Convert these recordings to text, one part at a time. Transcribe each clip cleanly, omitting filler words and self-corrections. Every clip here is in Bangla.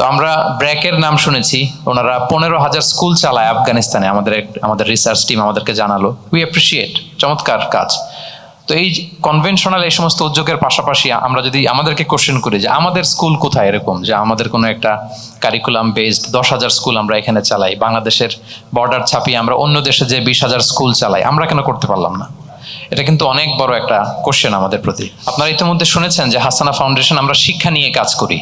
তো আমরা ব্র্যাকের নাম শুনেছি, ওনারা 15,000 স্কুল চালায় আফগানিস্তানে। আমাদের রিসার্চ টিম আমাদেরকে জানালো। উই অ্যাপ্রিসিয়েট, চমৎকার কাজ। তো এই কনভেনশনাল এই সমস্ত উদ্যোগের পাশাপাশি আমরা যদি আমাদেরকে কোশ্চেন করি যে আমাদের স্কুল কোথায়, এরকম যে আমাদের কোনো একটা কারিকুলাম বেসড 10,000 স্কুল আমরা এখানে চালাই, বাংলাদেশের বর্ডার ছাপিয়ে আমরা অন্য দেশে যে 20,000 স্কুল চালাই, আমরা কেন করতে পারলাম না? এটা কিন্তু অনেক বড় একটা কোশ্চেন আমাদের প্রতি। আপনারা ইতিমধ্যে শুনেছেন যে হাসানা ফাউন্ডেশন আমরা শিক্ষা নিয়ে কাজ করি,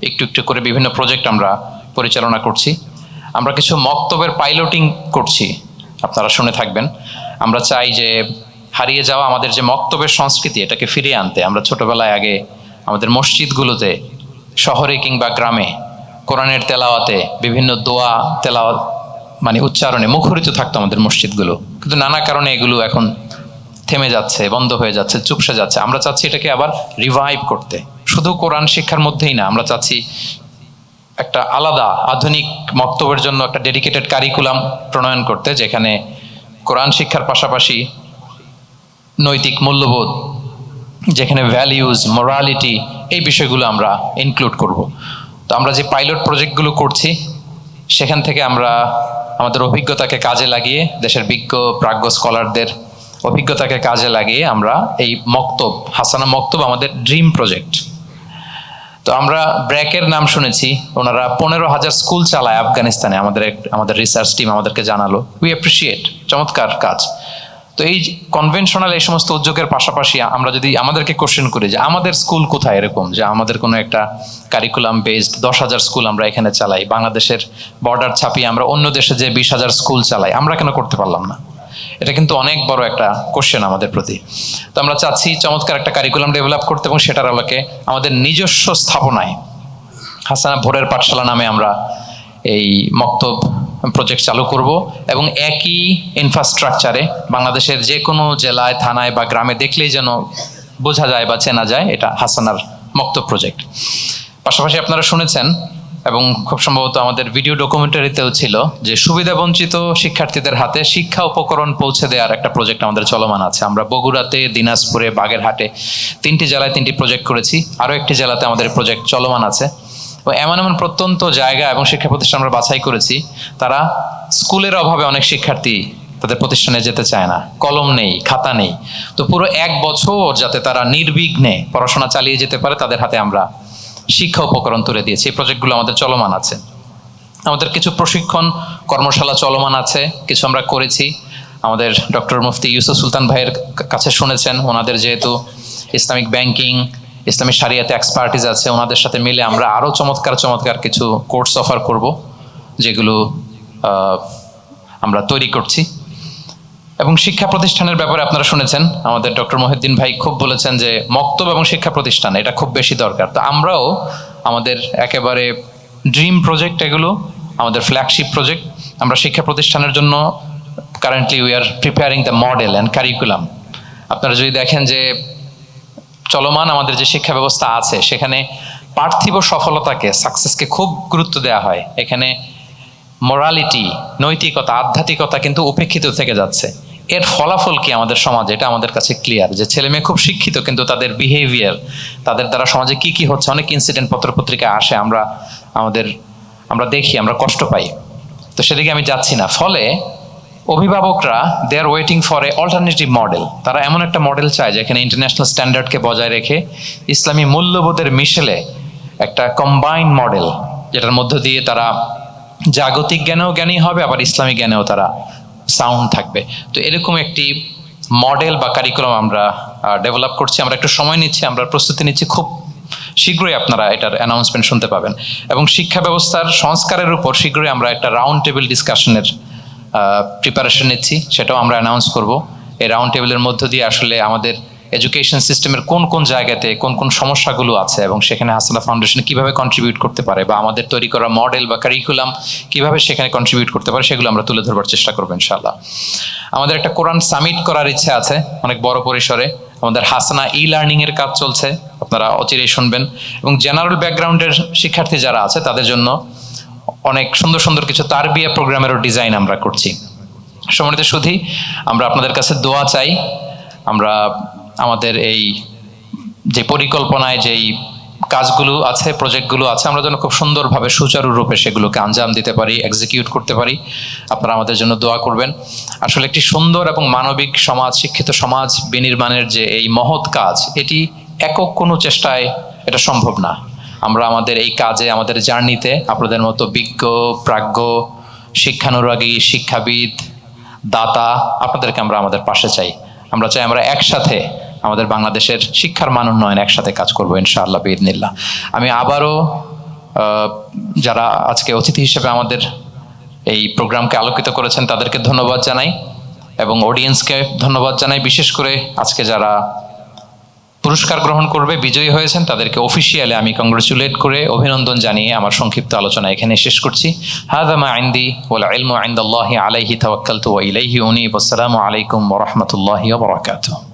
একটু একটু করে বিভিন্ন প্রজেক্ট আমরা পরিচালনা করছি। আমরা কিছু মক্তবের পাইলটিং করছি, আপনারা শুনে থাকবেন। আমরা চাই যে হারিয়ে যাওয়া আমাদের যে মক্তবের সংস্কৃতি, এটাকে ফিরিয়ে আনতে। আমরা ছোটবেলায় আগে আমাদের মসজিদগুলোতে, শহরে কিংবা গ্রামে, কোরআনের তেলাওয়াতে, বিভিন্ন দোয়া তেলাওয়াত মানে উচ্চারণে মুখরিত থাকতো আমাদের মসজিদগুলো। কিন্তু নানা কারণে এগুলো এখন থেমে যাচ্ছে, বন্ধ হয়ে যাচ্ছে, চুপসে যাচ্ছে। আমরা চাচ্ছি এটাকে আবার রিভাইভ করতে। শুধু কোরআন শিক্ষার মধ্যেই না, আমরা চাচ্ছি একটা আলাদা আধুনিক মক্তবের জন্য একটা ডেডিকেটেড কারিকুলাম প্রণয়ন করতে, যেখানে কোরআন শিক্ষার পাশাপাশি নৈতিক মূল্যবোধ, যেখানে ভ্যালিউজ, মোরালিটি, এই বিষয়গুলো আমরা ইনক্লুড করব। তো আমরা যে পাইলট প্রজেক্টগুলো করছি, সেখান থেকে আমরা আমাদের অভিজ্ঞতাকে কাজে লাগিয়ে, দেশের বিজ্ঞ প্রাজ্ঞ স্কলারদের অভিজ্ঞতাকে কাজে লাগিয়ে আমরা এই মক্তব, হাসানা মক্তব আমাদের ড্রিম প্রজেক্ট। তো আমরা ব্র্যাকের নাম শুনেছি, ওনারা 15,000 স্কুল চালায় আফগানিস্তানে। আমাদের রিসার্চ টিম আমাদেরকে জানালো। উই অ্যাপ্রিসিয়েট, চমৎকার কাজ। তো এই কনভেনশনাল এই সমস্ত উদ্যোগের পাশাপাশি আমরা যদি আমাদেরকে কোশ্চেন করি যে আমাদের স্কুল কোথায়, এরকম যে আমাদের কোনো একটা কারিকুলাম বেসড 10,000 স্কুল আমরা এখানে চালাই, বাংলাদেশের বর্ডার ছাপিয়ে আমরা অন্য দেশে যে 20,000 স্কুল চালাই, আমরা কেন করতে পারলাম না? এটা কিন্তু অনেক বড় একটা কোশ্চেন আমাদের প্রতি। তো আমরা চাচ্ছি চমৎকার একটা কারিকুলাম ডেভেলপ করতে, এবং সেটার আলোকে আমাদের নিজস্ব স্থাপনায় হাসানা ভোরের পাঠশালা নামে আমরা এই মক্তব প্রজেক্ট চালু করব, এবং একই ইনফ্রাস্ট্রাকচারে বাংলাদেশের যে কোনো জেলায়, থানায় বা গ্রামে দেখলেই যেন বোঝা যায় বা চেনা যায় এটা হাসানার মক্তব প্রজেক্ট। পাশাপাশি আপনারা শুনেছেন, এবং খুব সম্ভবত আমাদের ভিডিও ডকুমেন্টারিতেও ছিল, যে সুবিধাবঞ্চিত শিক্ষার্থীদের হাতে শিক্ষা উপকরণ পৌঁছে দেওয়ার একটা প্রজেক্ট আমাদের চলমান আছে। আমরা বগুড়াতে, দিনাজপুরে, বাগেরহাটে 3টি জেলায় 3টি প্রজেক্ট করেছি। আরও একটি জেলাতে আমাদের প্রজেক্ট চলমান আছে। এমন এমন প্রত্যন্ত জায়গা এবং শিক্ষা প্রতিষ্ঠান আমরা বাছাই করেছি, তারা স্কুলের অভাবে অনেক শিক্ষার্থী তাদের প্রতিষ্ঠানে যেতে চায় না, কলম নেই, খাতা নেই। তো পুরো 1 বছর যাতে তারা নির্বিঘ্নে পড়াশোনা চালিয়ে যেতে পারে, তাদের হাতে আমরা শিক্ষা উপকরণ তুলে দিয়েছি। এই প্রজেক্টগুলো আমাদের চলমান আছে। আমাদের কিছু প্রশিক্ষণ কর্মশালা চলমান আছে, কিছু আমরা করেছি। আমাদের ডক্টর মুফতি ইউসুফ সুলতান ভাইয়ের কাছে শুনেছেন, ওনাদের যেহেতু ইসলামিক ব্যাংকিং, ইসলামী শরিয়াতে এক্সপার্টিস আছে, ওনাদের সাথে মিলে আমরা আরও চমৎকার কিছু কোর্স অফার করব, যেগুলো আমরা তৈরি করছি। এবং শিক্ষা প্রতিষ্ঠানের ব্যাপারে আপনারা শুনেছেন, আমাদের ডক্টর মহিউদ্দিন ভাই খুব বলেছেন যে মক্তব এবং শিক্ষা প্রতিষ্ঠান এটা খুব বেশি দরকার। তো আমরাও আমাদের একেবারে ড্রিম প্রজেক্ট, এগুলো আমাদের ফ্ল্যাগশিপ প্রজেক্ট। আমরা শিক্ষা প্রতিষ্ঠানের জন্য currently we are preparing the model and curriculum. আপনারা যদি দেখেন যে চলমান আমাদের যে শিক্ষা ব্যবস্থা আছে, সেখানে পার্থিব সফলতাকে, সাকসেসকে খুব গুরুত্ব দেওয়া হয়। এখানে মোরালিটি, নৈতিকতা, আধ্যাত্মিকতা কিন্তু উপেক্ষিত থেকে যাচ্ছে। এর ফলাফল কি আমাদের সমাজে, এটা আমাদের কাছে ক্লিয়ার, যে ছেলে মেয়ে খুব শিক্ষিত কিন্তু তাদের বিহেভিয়ার, তাদের দ্বারা সমাজে কি কি হচ্ছে, অনেক ইনসিডেন্ট পত্রপত্রিকায় আসে, আমরা দেখি, আমরা কষ্ট পাই। তো সেদিকে আমি যাচ্ছি না। ফলে অভিভাবকরা they are waiting for a alternative model. তারা এমন একটা মডেল চায় যেখানে ইন্টারন্যাশনাল স্ট্যান্ডার্ডকে বজায় রেখে ইসলামী মূল্যবোধের মিশেলে একটা কম্বাইন্ড মডেল, যেটার মধ্য দিয়ে তারা জাগতিক জ্ঞানেও জ্ঞানী হবে, আবার ইসলামী জ্ঞানেও তারা সাউন্ড থাকবে। তো এরকম একটি মডেল বা কারিকুলাম আমরা ডেভেলপ করছি। আমরা একটু সময় নিচ্ছি, আমরা প্রস্তুতি নিচ্ছি, খুব শীঘ্রই আপনারা এটার অ্যানাউন্সমেন্ট শুনতে পাবেন। এবং শিক্ষা ব্যবস্থার সংস্কারের উপর শীঘ্রই আমরা একটা রাউন্ড টেবিল ডিসকাশনের প্রিপারেশন নিচ্ছি, সেটাও আমরা অ্যানাউন্স করব। এই রাউন্ড টেবিলের মধ্য দিয়ে আসলে আমাদের এডুকেশন সিস্টেমের কোন কোন জায়গাতে কোন কোন সমস্যাগুলো আছে, এবং সেখানে হাসানা ফাউন্ডেশন কিভাবে কন্ট্রিবিউট করতে পারে, বা আমাদের তৈরি করা মডেল বা কারিকুলাম কিভাবে সেখানে কন্ট্রিবিউট করতে পারে, সেগুলো আমরা তুলে ধরবার চেষ্টা করবো ইনশাআল্লাহ। আমাদের একটা কোরআন সামিট করার ইচ্ছা আছে অনেক বড় পরিসরে। আমাদের হাসানা লার্নিং এর কাজ চলছে, আপনারা অচিরেই শুনবেন। এবং জেনারেল ব্যাকগ্রাউন্ডের শিক্ষার্থী যারা আছে তাদের জন্য অনেক সুন্দর সুন্দর কিছু তারবিয়া প্রোগ্রামেরও ডিজাইন আমরা করছি। সম্মানিত সুধী, আমরা আপনাদের কাছে দোয়া চাই। আমরা আমাদের এই যে পরিকল্পনায়, যেই কাজগুলো আছে, প্রজেক্টগুলো আছে, আমরা যেন খুব সুন্দরভাবে সুচারুরূপে সেগুলোকে আঞ্জাম দিতে পারি, এক্সিকিউট করতে পারি। আপনারা আমাদের জন্য দোয়া করবেন। আসলে একটি সুন্দর এবং মানবিক সমাজ, শিক্ষিত সমাজ বিনির্মাণের যে এই মহৎ কাজ, এটি একক কোনো চেষ্টায় এটা সম্ভব না। আমরা আমাদের এই কাজে, আমাদের জার্নিতে আপনাদের মতো বিজ্ঞ, প্রাজ্ঞ, শিক্ষানুরাগী, শিক্ষাবিদ, দাতা, আপনাদেরকে আমরা আমাদের পাশে চাই। আমরা চাই আমরা একসাথে আমাদের বাংলাদেশের শিক্ষার মান উন্নয়ন একসাথে কাজ করবো ইনশাআল্লাহ বিইذনিল্লাহ। আমি আবারও যারা আজকে অতিথি হিসেবে আমাদের এই প্রোগ্রামকে আলোকিত করেছেন তাদেরকে ধন্যবাদ জানাই, এবং অডিয়েন্সকে ধন্যবাদ জানাই। বিশেষ করে আজকে যারা পুরস্কার গ্রহণ করবে, বিজয়ী হয়েছেন, তাদেরকে অফিসিয়ালি আমি কংগ্রেচুলেট করে অভিনন্দন জানিয়ে আমার সংক্ষিপ্ত আলোচনা এখানে শেষ করছি। হাযা মা ইনদি ওয়াল ইলমু ইনদাল্লাহি আলাইহি তাওয়াক্কালতু ওয়া ইলাইহি উনীব। আসসালামু আলাইকুম ওয়া রাহমাতুল্লাহি ওয়া বারাকাতুহু।